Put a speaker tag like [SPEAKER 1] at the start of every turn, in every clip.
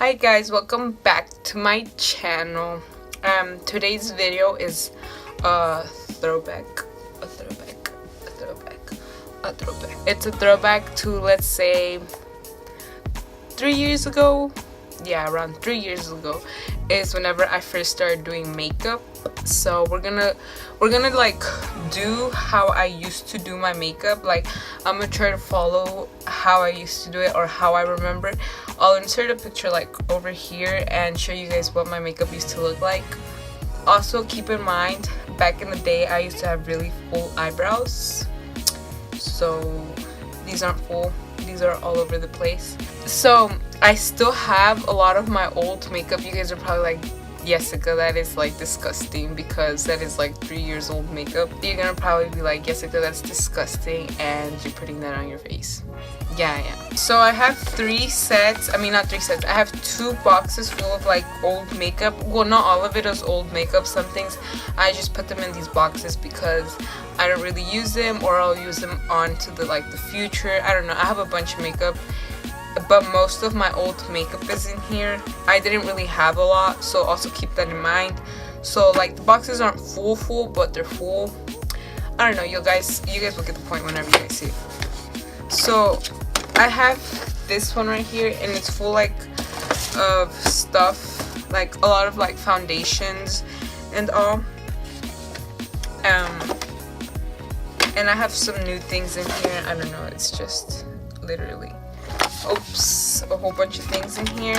[SPEAKER 1] Hi guys, welcome back to my channel. Today's video is a throwback. It's a throwback to, let's say, 3 years ago. Yeah, around 3 years ago is whenever I first started doing makeup. So we're gonna like do how I used to do my makeup. Like, I'm gonna try to follow how I used to do it or how I remember it. I'll insert a picture like over here and show you guys what my makeup used to look like. Also, keep in mind, back in the day I used to have really full eyebrows, so these aren't full, these are all over the place. So I still have a lot of my old makeup. You guys are probably like, Yessica, that is like disgusting, because that is like 3 years old makeup. You're gonna probably be like, Yessica, that's disgusting, and you're putting that on your face. Yeah, I am. So I have not 3 sets, I have 2 boxes full of like old makeup. Well, not all of it is old makeup. Some things I just put them in these boxes because I don't really use them, or I'll use them on to the future. I don't know, I have a bunch of makeup, but most of my old makeup is in here. I didn't really have a lot, so also keep that in mind. So like, the boxes aren't full, but they're full. I don't know, you guys will get the point whenever you guys see it. So I have this one right here, and it's full like of stuff, like a lot of like foundations and all. And I have some new things in here. I don't know, it's just literally, oops, a whole bunch of things in here.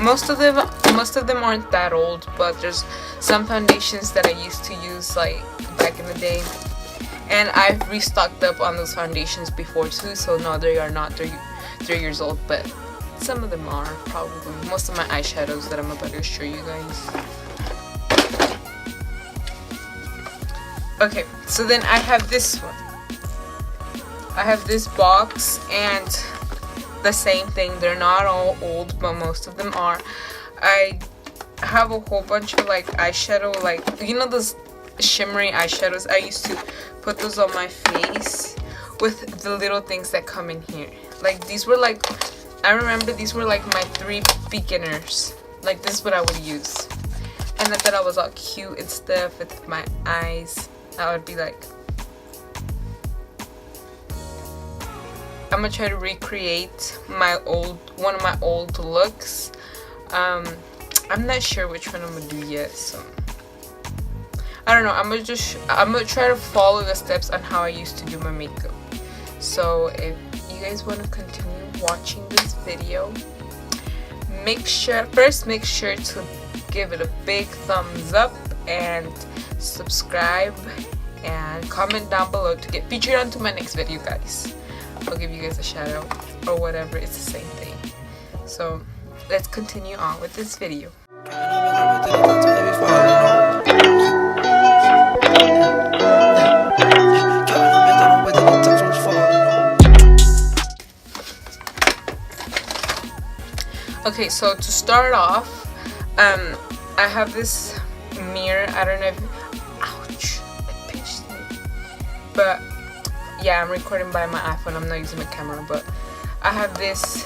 [SPEAKER 1] Most of them aren't that old, but there's some foundations that I used to use like back in the day, and I've restocked up on those foundations before too. So no, they are not 3 years old, but some of them are probably. Most of my eyeshadows that I'm about to show you guys. Okay, so then I have this one. I have this box, and the same thing, they're not all old, but most of them are. I have a whole bunch of like eyeshadow, like, you know those shimmery eyeshadows? I used to put those on my face with the little things that come in here. Like, these were like, I remember these were like my 3 beginners. Like, this is what I would use, and I thought I was all cute and stuff with my eyes. I would be like, I'm gonna try to recreate one of my old looks. I'm not sure which one I'm gonna do yet, so I don't know. I'm gonna try to follow the steps on how I used to do my makeup. So if you guys want to continue watching this video, make sure to give it a big thumbs up and subscribe and comment down below to get featured onto my next video, guys. I'll give you guys a shout out or whatever, it's the same thing. So let's continue on with this video. Okay, so to start off, I have this mirror. I don't know if, ouch, it pinched me, but yeah, I'm recording by my iPhone. I'm not using my camera, but I have this,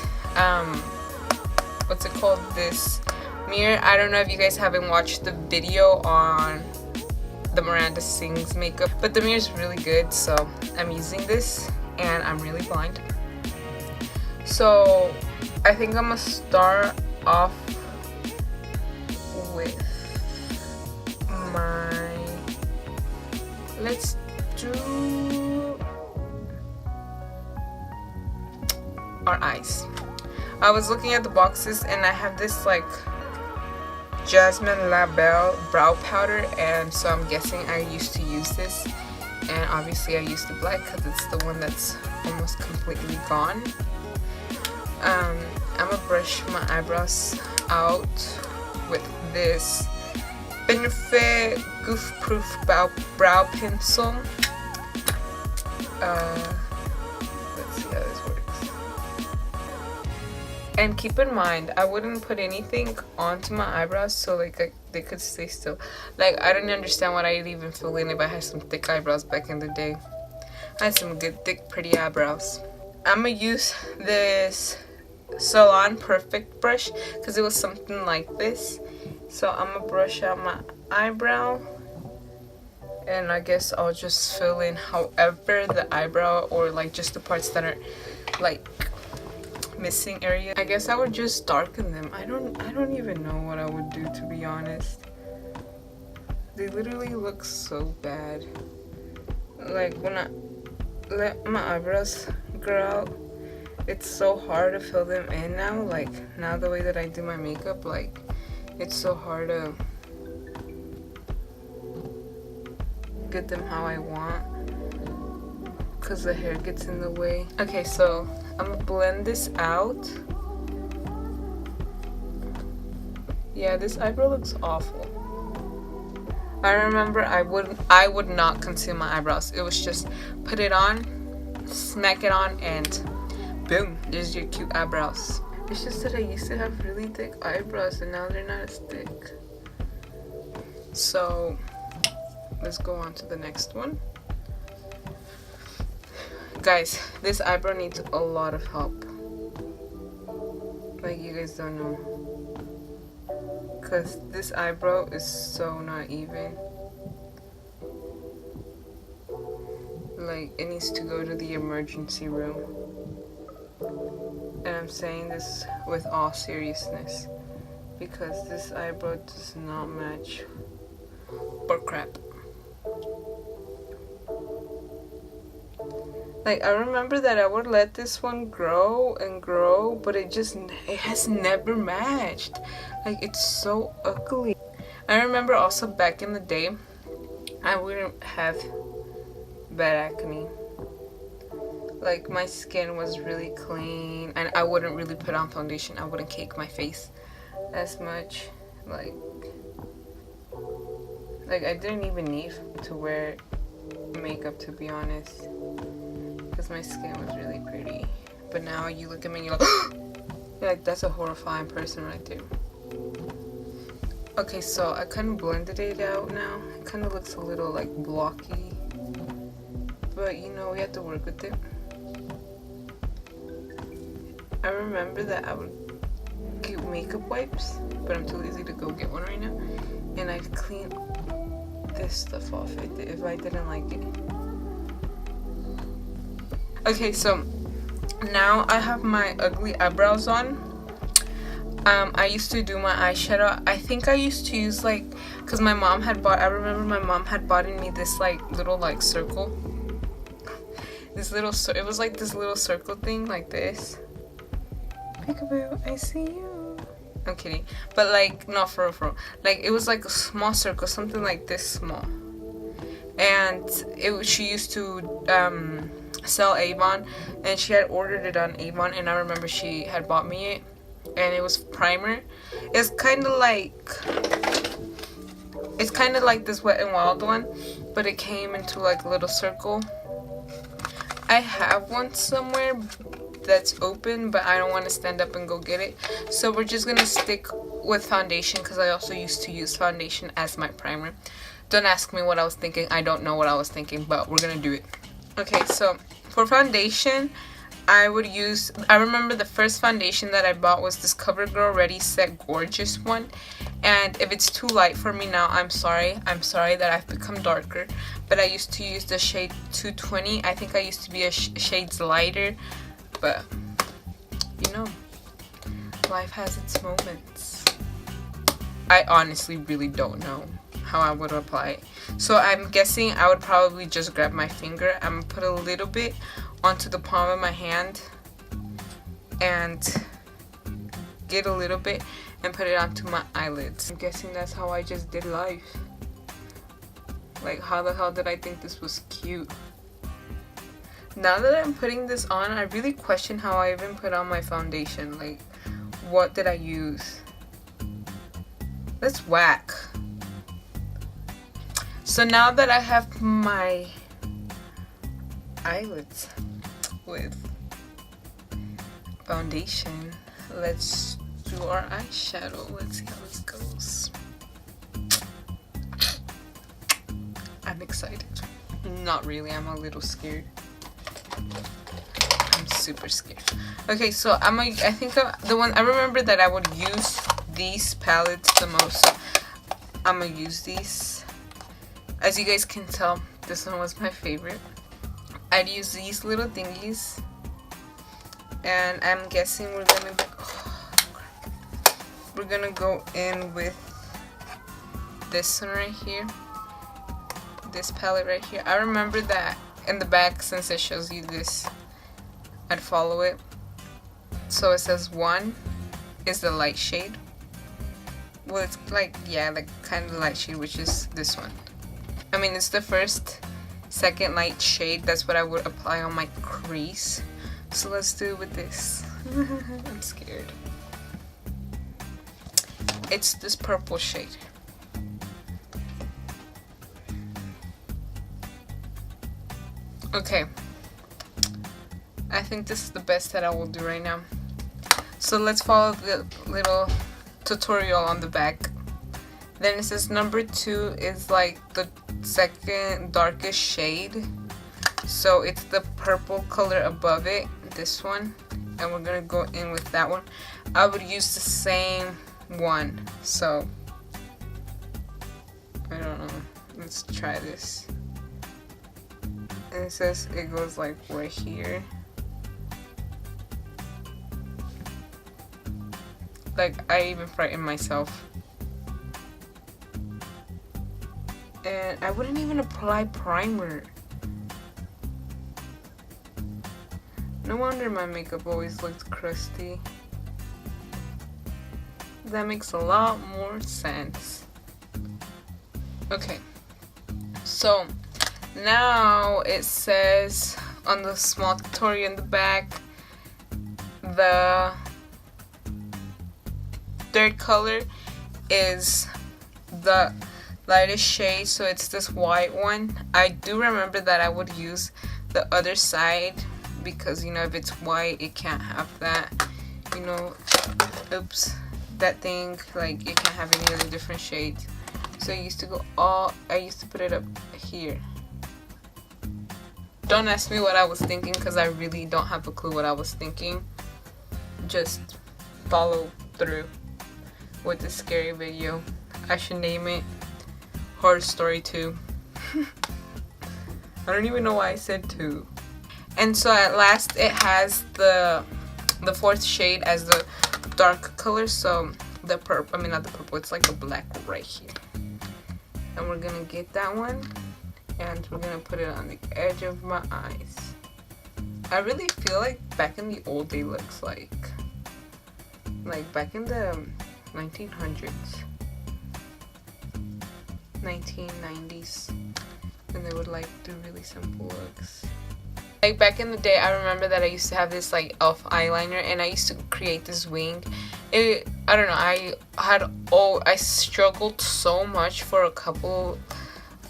[SPEAKER 1] what's it called? This mirror. I don't know if you guys haven't watched the video on the Miranda Sings makeup, but the mirror is really good, so I'm using this, and I'm really blind. So I think I'm gonna start off with let's do our eyes. I was looking at the boxes, and I have this like Jasmine La Belle brow powder, and so I'm guessing I used to use this, and obviously I used the black because it's the one that's almost completely gone. I'm gonna brush my eyebrows out with this Benefit Goof Proof brow pencil. Let's see how this works. And keep in mind, I wouldn't put anything onto my eyebrows so like they could stay still. Like, I don't understand what I'd even feel in if I had some thick eyebrows back in the day. I had some good thick pretty eyebrows. I'm gonna use this Salon Perfect brush because it was something like this. So I'm gonna brush out my eyebrow, and I guess I'll just fill in however the eyebrow, or like just the parts that are like missing area. I guess I would just darken them. I don't even know what I would do, to be honest. They literally look so bad. Like when I let my eyebrows grow out, it's so hard to fill them in now. Like now the way that I do my makeup, like it's so hard to get them how I want because the hair gets in the way. Okay, so I'm gonna blend this out. Yeah, this eyebrow looks awful. I remember I would not conceal my eyebrows. It was just put it on, smack it on, and boom, there's your cute eyebrows. It's just that I used to have really thick eyebrows and now they're not as thick. So let's go on to the next one. Guys, this eyebrow needs a lot of help. Like you guys don't know. Because this eyebrow is so not even. Like it needs to go to the emergency room. And I'm saying this with all seriousness because this eyebrow does not match or crap. Like I remember that I would let this one grow and grow, but it has never matched. Like it's so ugly. I remember also back in the day I wouldn't have bad acne. Like my skin was really clean and I wouldn't really put on foundation. I wouldn't cake my face as much. Like I didn't even need to wear makeup, to be honest, because my skin was really pretty. But now you look at me and you're like, you're like, that's a horrifying person right there. Okay, so I kind of blended it out now. It kind of looks a little like blocky, but you know, we have to work with it. I remember that I would get makeup wipes, but I'm too lazy to go get one right now, and I'd clean this stuff off if I didn't like it. Okay, so now I have my ugly eyebrows on. I used to do my eyeshadow. I think I used to use like, because my mom had bought, I remember my mom had bought me this like little like circle. It was like this little circle thing like this. Peekaboo, I see you. I'm kidding. But like, no, for real. Like it was like a small circle, something like this small. And she used to sell Avon, and she had ordered it on Avon, and I remember she had bought me it, and it was primer. It's kind of like this Wet n Wild one, but it came into like a little circle. I have one somewhere that's open, but I don't want to stand up and go get it, so we're just gonna stick with foundation because I also used to use foundation as my primer. Don't ask me what I was thinking. I don't know what I was thinking, but we're gonna do it. Okay, so for foundation, I remember the first foundation that I bought was this CoverGirl Ready Set Gorgeous one, and if it's too light for me now, I'm sorry that I've become darker, but I used to use the shade 220. I think I used to be a shades lighter, but you know, life has its moments. I honestly really don't know how I would apply it, so I'm guessing I would probably just grab my finger. I'm gonna put a little bit onto the palm of my hand and get a little bit and put it onto my eyelids. I'm guessing that's how I just did life. Like, how the hell did I think this was cute? Now that I'm putting this on, I really question how I even put on my foundation. Like, what did I use? That's whack. So now that I have my eyelids with foundation, let's do our eyeshadow. Let's see how this goes. I'm excited. Not really, I'm a little scared. I'm super scared. Okay, so I think the one I remember that I would use these palettes the most. So I'm gonna use these. As you guys can tell, this one was my favorite. I'd use these little thingies, and I'm guessing we're gonna go in with this one right here, this palette right here. I remember that in the back, since it shows you this, I'd follow it. So it says 1 is the light shade. Well, it's like, yeah, like kind of light shade, which is this one. I mean, it's the second light shade. That's what I would apply on my crease. So let's do it with this. I'm scared. It's this purple shade. Okay, I think this is the best that I will do right now. So let's follow the little tutorial on the back. Then it says number 2 is like the second darkest shade, so it's the purple color above it, this one, and we're gonna go in with that one. I would use the same one, so I don't know, let's try this. And it says it goes like right here. Like, I even frightened myself. And I wouldn't even apply primer. No wonder my makeup always looked crusty. That makes a lot more sense. Okay, so now it says on the small tutorial in the back, the third color is the lightest shade, so it's this white one. I do remember that I would use the other side because, you know, if it's white, it can't have that, you know, oops, that thing, like, it can't have any other different shades. So I used to put it up here. Don't ask me what I was thinking because I really don't have a clue what I was thinking. Just follow through with this scary video. I should name it Horror Story 2. I don't even know why I said 2. And so at last it has the fourth shade as the dark color, so the purple, I mean not the purple, it's like the black right here. And we're gonna get that one and we're gonna put it on the edge of my eyes. I really feel like back in the old day looks like back in the 1900s, 1990s, and they would like do really simple looks. Like back in the day, I remember that I used to have this like elf eyeliner, and I used to create this wing. I don't know, I struggled so much for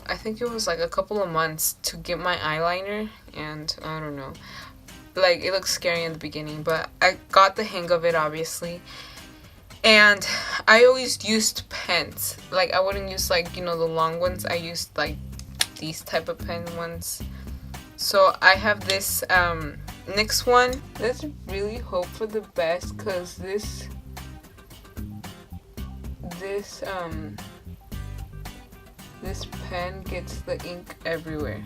[SPEAKER 1] I think it was like a couple of months to get my eyeliner, and I don't know, like it looked scary in the beginning, but I got the hang of it obviously. And I always used pens. Like I wouldn't use like, you know, the long ones. I used like these type of pen ones. So I have this NYX one. Let's really hope for the best, because this pen gets the ink everywhere.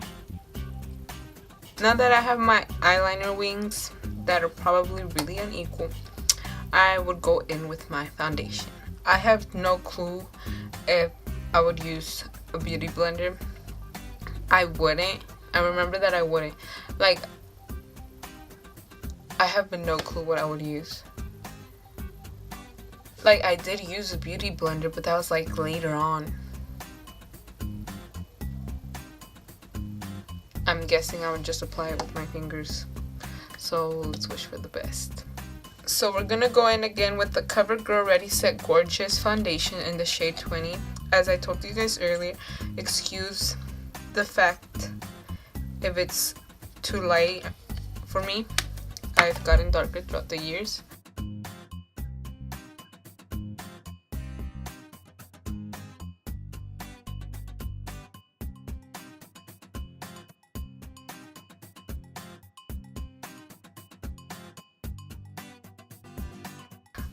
[SPEAKER 1] Now that I have my eyeliner wings that are probably really unequal, I would go in with my foundation. I have no clue if I would use a beauty blender. I wouldn't. I remember that I wouldn't. Like, I have no clue what I would use. Like, I did use a beauty blender, but that was like later on. I'm guessing I would just apply it with my fingers. So let's wish for the best. So we're gonna go in again with the CoverGirl Ready Set Gorgeous foundation in the shade 20. As I told you guys earlier, excuse the fact if it's too light for me. I've gotten darker throughout the years.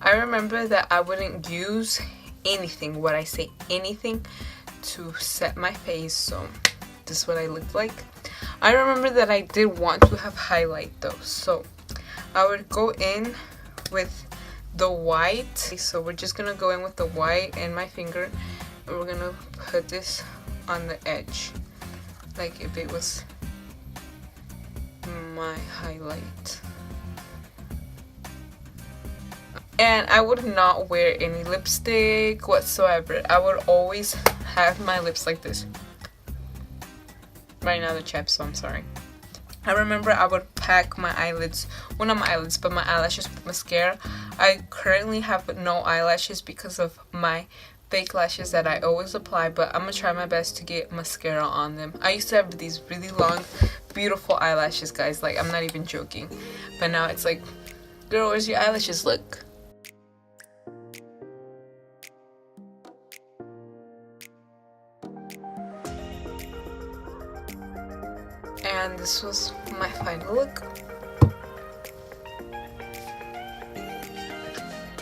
[SPEAKER 1] I remember that I wouldn't use anything, what I say anything, to set my face, so this is what I looked like. I remember that I did want to have highlight though, so I would go in with the white. So we're just gonna go in with the white and my finger, and we're gonna put this on the edge, like if it was my highlight. And I would not wear any lipstick whatsoever. I would always have my lips like this. Right now the chapped, so I'm sorry. I remember I would pack my eyelids, well not my eyelids, but my eyelashes with mascara. I currently have no eyelashes because of my fake lashes that I always apply, but I'm gonna try my best to get mascara on them. I used to have these really long, beautiful eyelashes, guys. Like, I'm not even joking. But now it's like, girl, where's your eyelashes? Look. And this was my final look.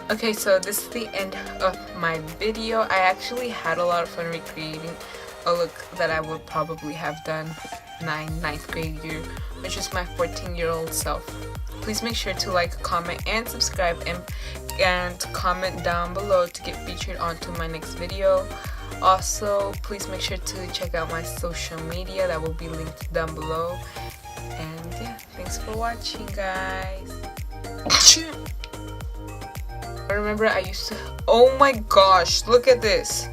[SPEAKER 1] Okay, so this is the end of my video. I actually had a lot of fun recreating a look that I would probably have done ninth grade year, which is my 14-year-old self. Please make sure to like, comment, and subscribe, and comment down below to get featured onto my next video. Also, please make sure to check out my social media that will be linked down below. And yeah, thanks for watching, guys. I remember I used to, oh my gosh, look at this.